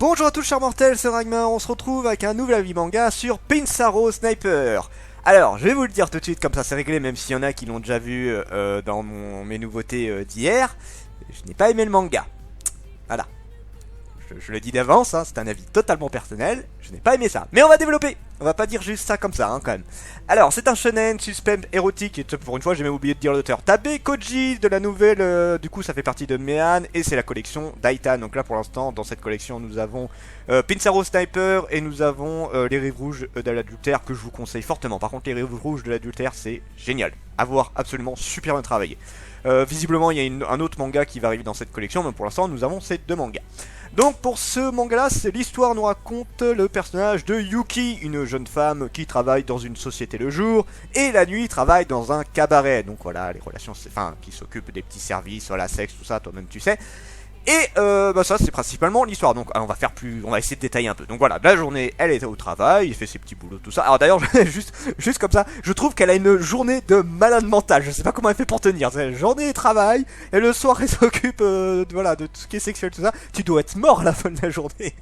Bonjour à tous chers mortels, c'est Ragnar, on se retrouve avec un nouvel avis manga sur Pinsaro Sniper. Alors, je vais vous le dire tout de suite, comme ça c'est réglé, même s'il y en a qui l'ont déjà vu dans mes nouveautés d'hier. Je n'ai pas aimé le manga. Voilà. Je le dis d'avance, hein, c'est un avis totalement personnel, je n'ai pas aimé ça. Mais on va développer, on va pas dire juste ça comme ça, hein, quand même. Alors, c'est un shonen, suspense, érotique, et pour une fois j'ai même oublié de dire l'auteur. Tabe Koji de la nouvelle, du coup ça fait partie de Mehan, et c'est la collection Daitan. Donc là pour l'instant, dans cette collection, nous avons Pinsaro Sniper, et nous avons les rives rouges de l'adultère, que je vous conseille fortement. Par contre, les rives rouges de l'adultère, c'est génial, à voir, absolument super bien travaillé. Visiblement, il y a un autre manga qui va arriver dans cette collection, mais pour l'instant, nous avons ces deux mangas. Donc pour ce manga-là, l'histoire nous raconte le personnage de Yuki, une jeune femme qui travaille dans une société le jour, et la nuit travaille dans un cabaret. Donc voilà, les relations, enfin, qui s'occupent des petits services, voilà, sexe, tout ça, toi-même tu sais. Et bah ça c'est principalement l'histoire, donc on va essayer de détailler un peu. Donc voilà, la journée elle est au travail, il fait ses petits boulots, tout ça. Alors d'ailleurs, juste comme ça, je trouve qu'elle a une journée de malade mental. Je sais pas comment elle fait pour tenir. C'est journée et travail, et le soir elle s'occupe voilà, de tout ce qui est sexuel, tout ça. Tu dois être mort à la fin de la journée.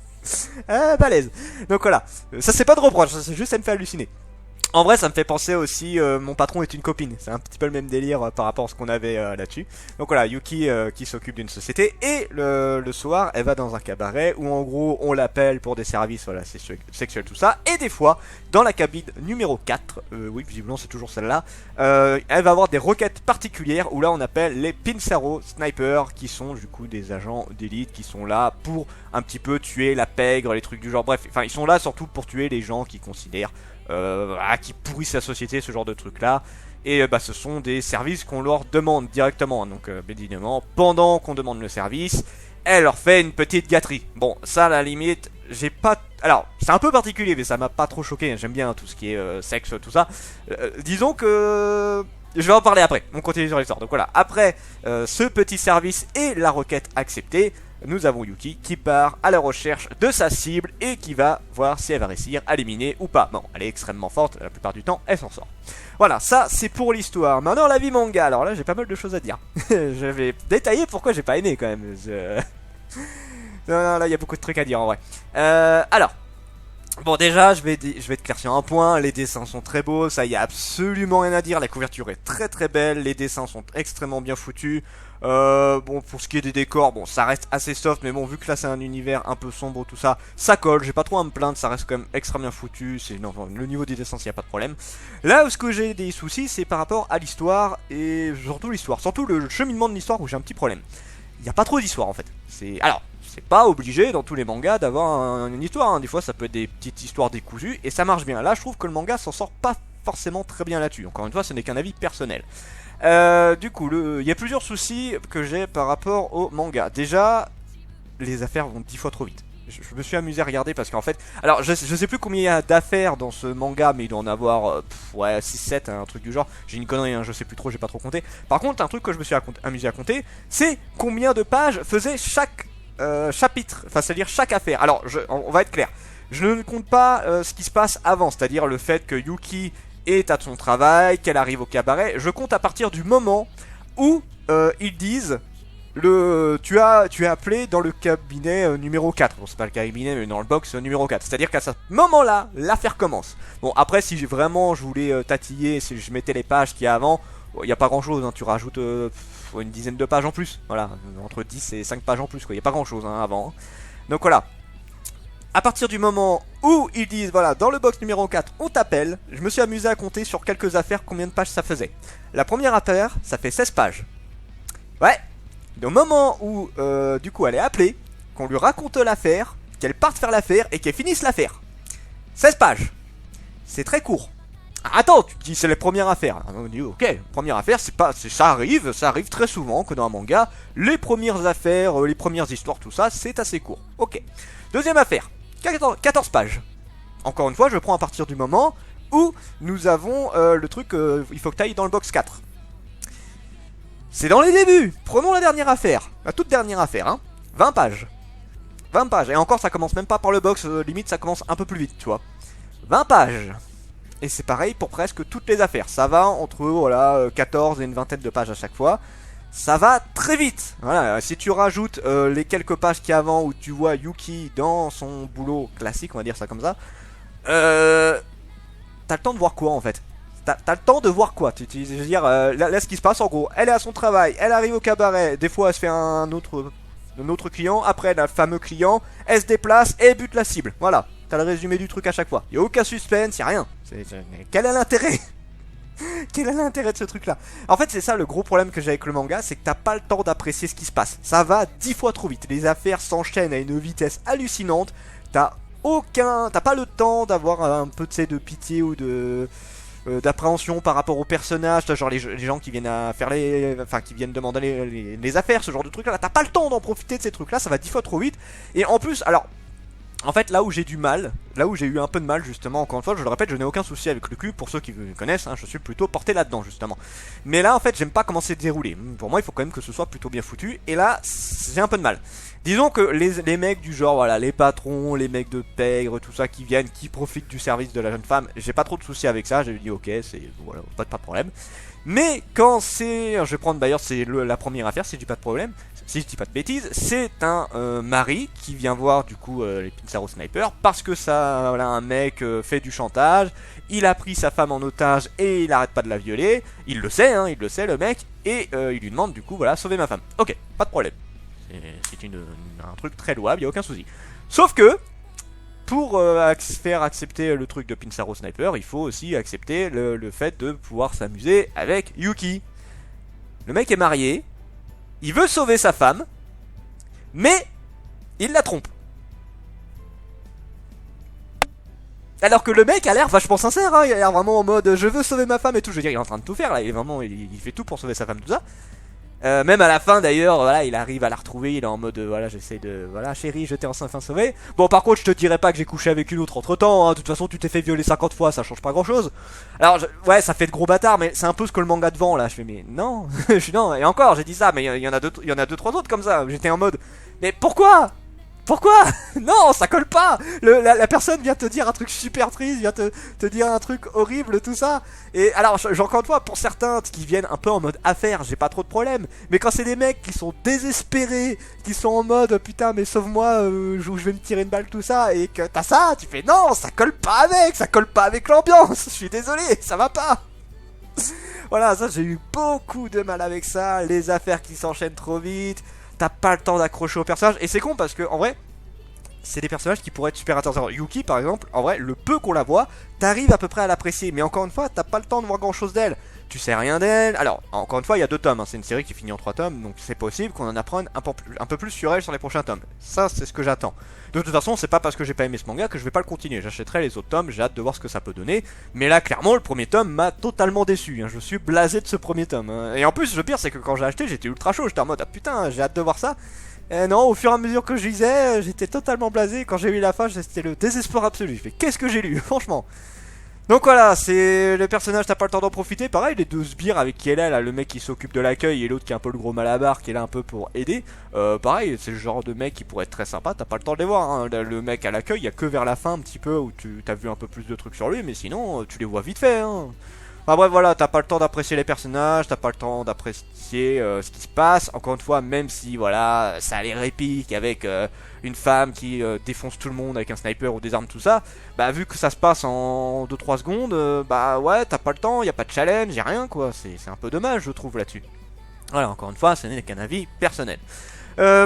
Balèze. Donc voilà, ça c'est pas de reproche, c'est juste ça me fait halluciner. En vrai, ça me fait penser aussi, mon patron est une copine. C'est un petit peu le même délire par rapport à ce qu'on avait là-dessus. Donc voilà, Yuki qui s'occupe d'une société. Et le soir, elle va dans un cabaret où en gros, on l'appelle pour des services voilà, sexuels, tout ça. Et des fois, dans la cabine numéro 4, oui, visiblement c'est toujours celle-là, elle va avoir des requêtes particulières où là on appelle les Pinsaro Sniper, qui sont du coup des agents d'élite qui sont là pour un petit peu tuer la pègre, les trucs du genre. Bref, enfin ils sont là surtout pour tuer les gens qui considèrent qui pourrissent la société, ce genre de trucs là. Et bah ce sont des services qu'on leur demande directement. Donc évidemment, pendant qu'on demande le service, elle leur fait une petite gâterie. Bon, ça à la limite, j'ai pas... Alors, c'est un peu particulier, mais ça m'a pas trop choqué. J'aime bien tout ce qui est sexe, tout ça. Disons que... Je vais en parler après, on continue sur l'histoire. Donc voilà, après ce petit service et la requête acceptée, nous avons Yuki qui part à la recherche de sa cible et qui va voir si elle va réussir à l'éliminer ou pas. Bon, elle est extrêmement forte, la plupart du temps, elle s'en sort. Voilà, ça c'est pour l'histoire. Maintenant, la vie manga, alors là j'ai pas mal de choses à dire. Je vais détailler pourquoi j'ai pas aimé quand même. Non, là il y a beaucoup de trucs à dire en vrai. Alors... Bon déjà je vais te clarifier un point, les dessins sont très beaux, ça y a absolument rien à dire, la couverture est très très belle, les dessins sont extrêmement bien foutus. Bon pour ce qui est des décors, bon ça reste assez soft, mais bon vu que là c'est un univers un peu sombre tout ça, ça colle, j'ai pas trop à me plaindre, ça reste quand même extrêmement bien foutu, non, le niveau des dessins y a pas de problème. Là où ce que j'ai des soucis c'est par rapport à l'histoire, et surtout le cheminement de l'histoire où j'ai un petit problème. Il n'y a pas trop d'histoire en fait, alors... C'est pas obligé dans tous les mangas d'avoir une histoire, hein. Des fois ça peut être des petites histoires décousues et ça marche bien. Là je trouve que le manga s'en sort pas forcément très bien là-dessus. Encore une fois ce n'est qu'un avis personnel. Du coup il y a plusieurs soucis que j'ai par rapport au manga. Déjà les affaires vont 10 fois trop vite. Je me suis amusé à regarder parce qu'en fait... Alors je sais plus combien il y a d'affaires dans ce manga, mais il doit en avoir ouais 6-7, un truc du genre. J'ai une connerie, hein, je sais plus trop, j'ai pas trop compté. Par contre un truc que je me suis amusé à compter, c'est combien de pages faisait chaque... chapitre, enfin c'est-à-dire chaque affaire. Alors on va être clair, je ne compte pas ce qui se passe avant, c'est-à-dire le fait que Yuki est à son travail, qu'elle arrive au cabaret. Je compte à partir du moment où ils disent tu es appelé dans le cabinet numéro 4. Bon c'est pas le cabinet mais dans le box numéro 4. C'est-à-dire qu'à ce moment-là, l'affaire commence. Bon après si vraiment je voulais tatiller, si je mettais les pages qu'il y a avant, il n'y a pas grand chose, hein. Tu rajoutes une dizaine de pages en plus, voilà, entre 10 et 5 pages en plus, quoi. Il n'y a pas grand chose hein, avant. Donc voilà, à partir du moment où ils disent, voilà, dans le box numéro 4, on t'appelle, je me suis amusé à compter sur quelques affaires combien de pages ça faisait. La première affaire, ça fait 16 pages. Ouais, au moment où, du coup, elle est appelée, qu'on lui raconte l'affaire, qu'elle parte faire l'affaire et qu'elle finisse l'affaire. 16 pages. C'est très court. Attends, tu te dis c'est la première affaire. On dit ok, première affaire, ça arrive très souvent que dans un manga, les premières affaires, les premières histoires, tout ça, c'est assez court. Ok. Deuxième affaire, 14 pages. Encore une fois, je prends à partir du moment où nous avons le truc, il faut que tu ailles dans le box 4. C'est dans les débuts. Prenons la dernière affaire, la toute dernière affaire, hein. 20 pages. 20 pages, et encore ça commence même pas par le box, limite ça commence un peu plus vite, tu vois. 20 pages. Et c'est pareil pour presque toutes les affaires. Ça va entre voilà 14 et une vingtaine de pages à chaque fois. Ça va très vite. Voilà, si tu rajoutes les quelques pages qu'il y a avant où tu vois Yuki dans son boulot classique, on va dire ça comme ça. T'as le temps de voir quoi en fait? T'as le temps de voir quoi? Je veux dire, là ce qui se passe en gros, elle est à son travail, elle arrive au cabaret, des fois elle se fait un autre client, après elle a le fameux client, elle se déplace et bute la cible. Voilà, t'as le résumé du truc à chaque fois. Y'a aucun suspense, y'a rien. Quel est l'intérêt? Quel est l'intérêt de ce truc là? En fait c'est ça le gros problème que j'ai avec le manga, c'est que t'as pas le temps d'apprécier ce qui se passe. Ça va 10 fois trop vite, les affaires s'enchaînent à une vitesse hallucinante. T'as pas le temps d'avoir un peu de pitié ou d'appréhension par rapport aux personnages, genre les gens qui viennent à faire qui viennent demander les affaires, ce genre de truc là, t'as pas le temps d'en profiter de ces trucs là, ça va 10 fois trop vite. Et en plus, alors en fait, là où j'ai du mal, là où j'ai eu un peu de mal justement, encore une fois, je le répète, je n'ai aucun souci avec le cul, pour ceux qui me connaissent, hein, je suis plutôt porté là-dedans justement. Mais là, en fait, j'aime pas comment c'est déroulé. Pour moi, il faut quand même que ce soit plutôt bien foutu, et là, j'ai un peu de mal. Disons que les mecs du genre, voilà, les patrons, les mecs de pègre, tout ça qui viennent, qui profitent du service de la jeune femme, j'ai pas trop de soucis avec ça, j'ai dit ok, c'est voilà, pas de problème. Mais quand c'est, je vais prendre d'ailleurs c'est la première affaire, si je dis pas de problème, si je dis pas de bêtises, c'est un mari qui vient voir du coup les Pinsaro Sniper parce que ça, voilà, un mec fait du chantage, il a pris sa femme en otage et il arrête pas de la violer, il le sait, hein, il le sait le mec, et il lui demande du coup voilà, sauver ma femme. Ok, pas de problème, c'est un truc très louable, y a aucun souci. Sauf que pour faire accepter le truc de Pinsaro Sniper, il faut aussi accepter le fait de pouvoir s'amuser avec Yuki. Le mec est marié, il veut sauver sa femme, mais il la trompe. Alors que le mec a l'air vachement sincère, hein, il a l'air vraiment en mode je veux sauver ma femme et tout. Je veux dire, il est en train de tout faire là, il fait tout pour sauver sa femme, tout ça. Même à la fin d'ailleurs, voilà, il arrive à la retrouver, il est en mode voilà, j'essaie de, voilà, chérie, je t'ai enfin sauvé. Bon, par contre, je te dirais pas que j'ai couché avec une autre entre temps, hein. De toute façon, tu t'es fait violer 50 fois, ça change pas grand chose. Alors, ouais, ça fait de gros bâtards, mais c'est un peu ce que le manga de vend là. Je fais, mais non, non, et encore, j'ai dit ça, mais il y en a deux, trois autres comme ça. J'étais en mode, mais pourquoi? Pourquoi? Non, ça colle pas. La personne vient te dire un truc super triste, vient te dire un truc horrible, tout ça. Et alors, encore une fois, pour certains qui viennent un peu en mode affaire, j'ai pas trop de problème. Mais quand c'est des mecs qui sont désespérés, qui sont en mode putain, mais sauve-moi, je vais me tirer une balle, tout ça, et que t'as ça, tu fais non, ça colle pas avec l'ambiance. Je suis désolé, ça va pas. Voilà, ça j'ai eu beaucoup de mal avec ça. Les affaires qui s'enchaînent trop vite. T'as pas le temps d'accrocher au personnage. Et c'est con parce que en vrai, c'est des personnages qui pourraient être super intéressants. Yuki par exemple, en vrai, le peu qu'on la voit, t'arrives à peu près à l'apprécier. Mais encore une fois, t'as pas le temps de voir grand chose d'elle. Tu sais rien d'elle. Alors, encore une fois, il y a 2 tomes, hein. C'est une série qui finit en 3 tomes. Donc c'est possible qu'on en apprenne un peu plus sur elle sur les prochains tomes. Ça, c'est ce que j'attends. De toute façon, c'est pas parce que j'ai pas aimé ce manga que je vais pas le continuer. J'achèterai les autres tomes, j'ai hâte de voir ce que ça peut donner. Mais là, clairement, le premier tome m'a totalement déçu, hein. Je suis blasé de ce premier tome, hein. Et en plus, le pire, c'est que quand j'ai acheté, j'étais ultra chaud. J'étais en mode, ah putain, j'ai hâte de voir ça. Non, au fur et à mesure que je lisais, j'étais totalement blasé. Quand j'ai lu la fin, c'était le désespoir absolu. J'ai fait, qu'est-ce que j'ai lu, franchement. Donc voilà, c'est le personnage, t'as pas le temps d'en profiter. Pareil, les 2 sbires avec qui elle est là, le mec qui s'occupe de l'accueil et l'autre qui est un peu le gros malabar qui est là un peu pour aider. Pareil, c'est le genre de mec qui pourrait être très sympa, t'as pas le temps de les voir, hein. Le mec à l'accueil, il y a que vers la fin un petit peu où t'as vu un peu plus de trucs sur lui, mais sinon tu les vois vite fait, hein. Enfin bref, voilà, t'as pas le temps d'apprécier les personnages, t'as pas le temps d'apprécier ce qui se passe. Encore une fois, même si voilà, ça a l'air épique avec une femme qui défonce tout le monde avec un sniper ou des armes, tout ça, bah vu que ça se passe en 2-3 secondes, bah ouais, t'as pas le temps, y a pas de challenge, y a rien quoi, c'est un peu dommage je trouve là-dessus. Voilà, encore une fois, ce n'est qu'un avis personnel.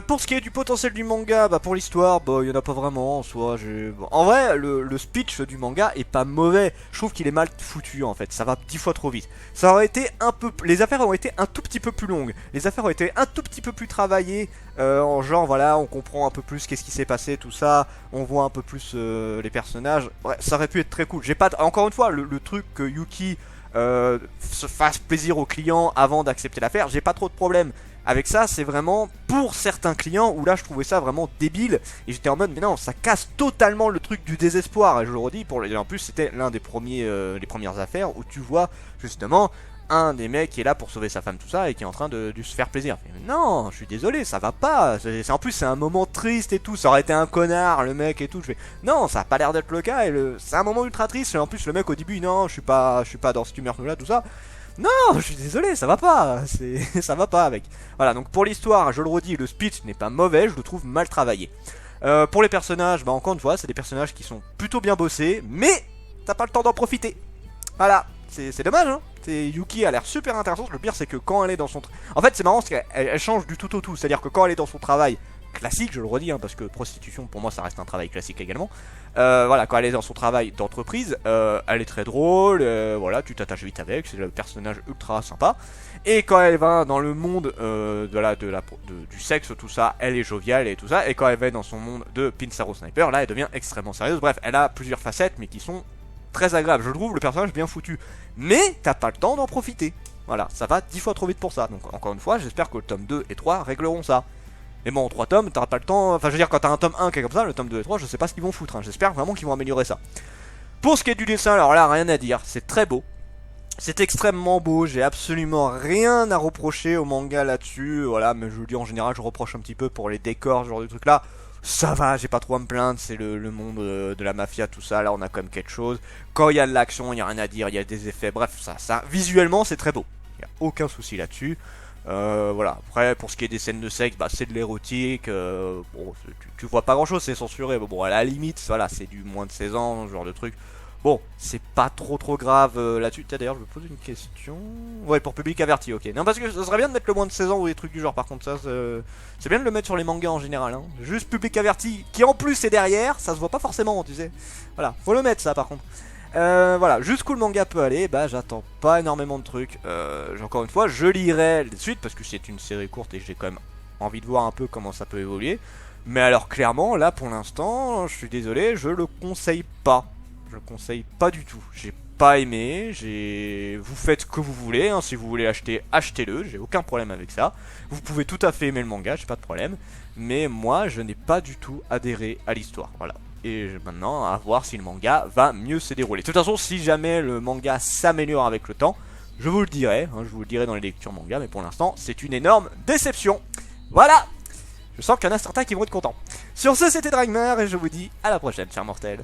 Pour ce qui est du potentiel du manga, bah pour l'histoire, bah il y en a pas vraiment en soi. Bon, en vrai, le speech du manga est pas mauvais. Je trouve qu'il est mal foutu en fait. Ça va 10 fois trop vite. Ça aurait été un peu, les affaires ont été un tout petit peu plus longues. Les affaires ont été un tout petit peu plus travaillées. En genre voilà, on comprend un peu plus qu'est-ce qui s'est passé, tout ça. On voit un peu plus les personnages. Ouais, ça aurait pu être très cool. J'ai pas, encore une fois, le truc que Yuki se fasse plaisir aux clients avant d'accepter l'affaire, j'ai pas trop de problème avec ça. C'est vraiment pour certains clients où là je trouvais ça vraiment débile et j'étais en mode mais non, ça casse totalement le truc du désespoir. Et je le redis, en plus c'était l'un des premiers les premières affaires où tu vois justement un des mecs qui est là pour sauver sa femme, tout ça, et qui est en train de se faire plaisir. Mais non, je suis désolé, ça va pas. En plus, c'est un moment triste et tout. Ça aurait été un connard, le mec et tout. Je fais, non, ça a pas l'air d'être le cas. C'est un moment ultra triste. Et en plus, le mec au début, non, je suis pas dans cette humeur-là, tout ça. Non, je suis désolé, ça va pas. Ça va pas, mec. Voilà, donc pour l'histoire, je le redis, le speech n'est pas mauvais, je le trouve mal travaillé. Pour les personnages, bah encore une fois, c'est des personnages qui sont plutôt bien bossés, mais t'as pas le temps d'en profiter. Voilà, c'est dommage, hein. Yuki a l'air super intéressante. Le pire, c'est que quand elle est dans son... En fait, c'est marrant parce qu'elle change du tout au tout. C'est-à-dire que quand elle est dans son travail classique, je le redis, hein, parce que prostitution, pour moi, ça reste un travail classique également. Voilà, quand elle est dans son travail d'entreprise, elle est très drôle, voilà, tu t'attaches vite avec, c'est le personnage ultra sympa. Et quand elle va dans le monde du sexe, tout ça, elle est joviale et tout ça. Et quand elle va dans son monde de Pinsaro Sniper, là, elle devient extrêmement sérieuse. Bref, elle a plusieurs facettes, mais qui sont très agréables. Je trouve le personnage bien foutu. Mais t'as pas le temps d'en profiter. Voilà, ça va 10 fois trop vite pour ça. Donc encore une fois, j'espère que le tome 2 et 3 régleront ça. Mais bon, 3 tomes, t'auras pas le temps. Enfin, je veux dire, quand t'as un tome 1 qui est comme ça, le tome 2 et 3, je sais pas ce qu'ils vont foutre. Hein. J'espère vraiment qu'ils vont améliorer ça. Pour ce qui est du dessin, alors là, rien à dire. C'est très beau. C'est extrêmement beau. J'ai absolument rien à reprocher au manga là-dessus. Voilà, mais je vous dis en général, je reproche un petit peu pour les décors, ce genre de trucs là. Ça va, j'ai pas trop à me plaindre. C'est le monde de la mafia, tout ça. Là, on a quand même quelque chose. Quand il y a de l'action, il y a rien à dire. Il y a des effets. Bref, ça visuellement, c'est très beau. Il y a aucun souci là-dessus. Voilà, après pour ce qui est des scènes de sexe, bah, c'est de l'érotique, bon, tu vois pas grand chose, c'est censuré, bon à la limite, voilà, c'est du moins de 16 ans, ce genre de truc. Bon, c'est pas trop grave là-dessus. D'ailleurs, je me pose une question. Ouais, pour public averti, ok. Non, parce que ça serait bien de mettre le moins de 16 ans ou des trucs du genre, par contre, ça, c'est bien de le mettre sur les mangas en général, hein. Juste public averti, qui en plus est derrière, ça se voit pas forcément, tu sais. Voilà, faut le mettre ça par contre. Voilà, jusqu'où le manga peut aller, bah j'attends pas énormément de trucs. Encore une fois, je lirai de suite parce que c'est une série courte et j'ai quand même envie de voir un peu comment ça peut évoluer. Mais alors clairement, là pour l'instant, je suis désolé, je le conseille pas. Je le conseille pas du tout. J'ai pas aimé, vous faites ce que vous voulez, hein. Si vous voulez l'acheter, achetez-le, j'ai aucun problème avec ça. Vous pouvez tout à fait aimer le manga, j'ai pas de problème. Mais moi, je n'ai pas du tout adhéré à l'histoire, voilà. Et maintenant, à voir si le manga va mieux se dérouler. De toute façon, si jamais le manga s'améliore avec le temps, je vous le dirai, hein, je vous le dirai dans les lectures manga, mais pour l'instant, c'est une énorme déception. Voilà. Je sens qu'il y en a certains qui vont être contents. Sur ce, c'était Dragmar, et je vous dis à la prochaine, chers mortels.